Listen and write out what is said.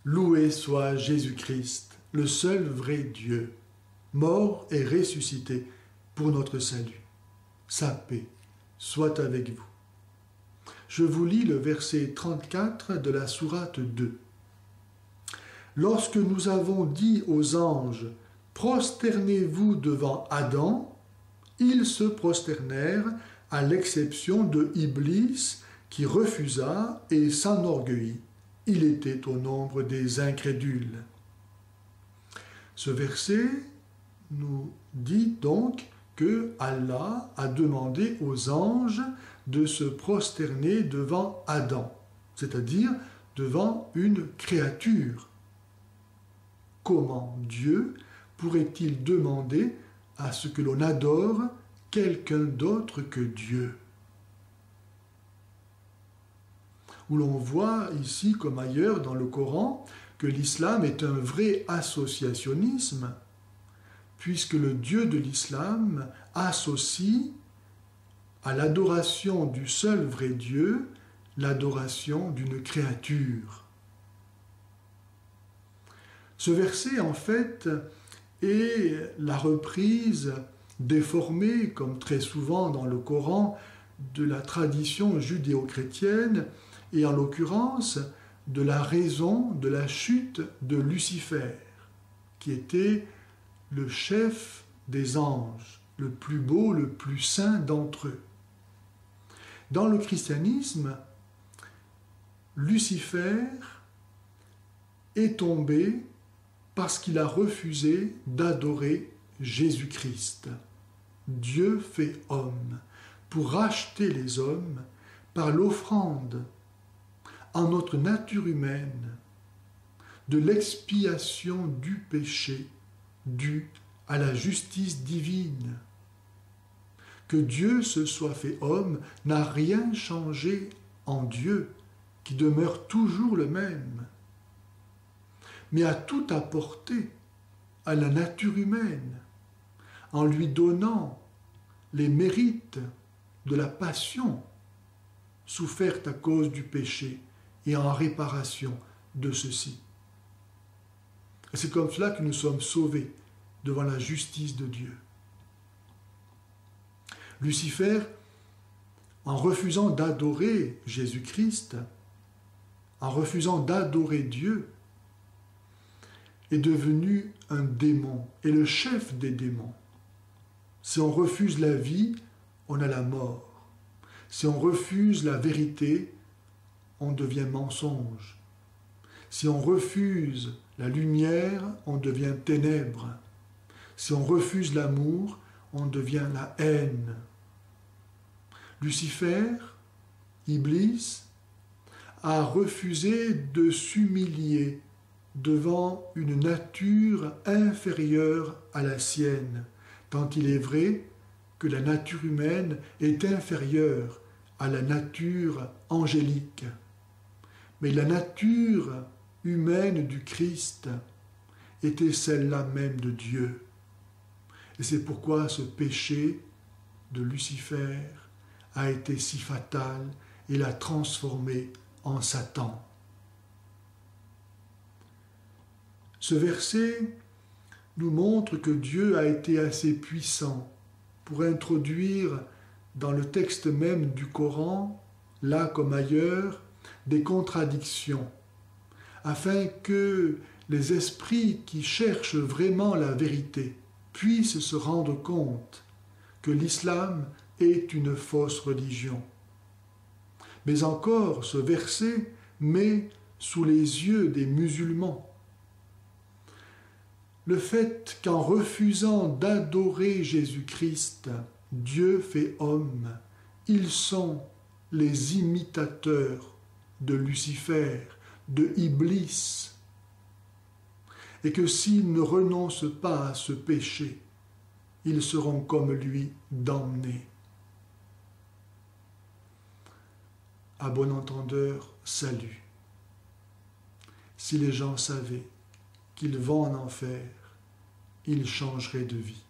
Loué soit Jésus-Christ, le seul vrai Dieu, mort et ressuscité pour notre salut. Sa paix soit avec vous. Je vous lis le verset 34 de la sourate 2. Lorsque nous avons dit aux anges « Prosternez-vous devant Adam », ils se prosternèrent à l'exception de Iblis qui refusa et s'enorgueillit. Il était au nombre des incrédules. Ce verset nous dit donc que Allah a demandé aux anges de se prosterner devant Adam, c'est-à-dire devant une créature. Comment Dieu pourrait-il demander à ce que l'on adore quelqu'un d'autre que Dieu? Où l'on voit ici comme ailleurs dans le Coran que l'islam est un vrai associationnisme, puisque le Dieu de l'islam associe à l'adoration du seul vrai Dieu l'adoration d'une créature. Ce verset, en fait, est la reprise déformée, comme très souvent dans le Coran, de la tradition judéo-chrétienne, et en l'occurrence de la raison de la chute de Lucifer, qui était le chef des anges, le plus beau, le plus saint d'entre eux. Dans le christianisme, Lucifer est tombé parce qu'il a refusé d'adorer Jésus-Christ, Dieu fait homme, pour racheter les hommes par l'offrande en notre nature humaine de l'expiation du péché dû à la justice divine. Que Dieu se soit fait homme n'a rien changé en Dieu, qui demeure toujours le même, mais a tout apporté à la nature humaine, en lui donnant les mérites de la passion soufferte à cause du péché et en réparation de ceci. C'est comme cela que nous sommes sauvés devant la justice de Dieu. Lucifer, en refusant d'adorer Jésus-Christ, en refusant d'adorer Dieu, est devenu un démon et le chef des démons. Si on refuse la vie, on a la mort. Si on refuse la vérité, on devient mensonge. Si on refuse la lumière, on devient ténèbres. Si on refuse l'amour, on devient la haine. Lucifer, Iblis, a refusé de s'humilier devant une nature inférieure à la sienne, tant il est vrai que la nature humaine est inférieure à la nature angélique. Mais la nature humaine du Christ était celle-là même de Dieu. Et c'est pourquoi ce péché de Lucifer a été si fatal et l'a transformé en Satan. Ce verset nous montre que Dieu a été assez puissant pour introduire dans le texte même du Coran, là comme ailleurs, des contradictions, afin que les esprits qui cherchent vraiment la vérité puissent se rendre compte que l'islam est une fausse religion. Mais encore, ce verset met sous les yeux des musulmans le fait qu'en refusant d'adorer Jésus-Christ, Dieu fait homme, ils sont les imitateurs de Lucifer, de Iblis, et que s'ils ne renoncent pas à ce péché, ils seront comme lui damnés. À bon entendeur, salut. Si les gens savaient qu'ils vont en enfer, ils changeraient de vie.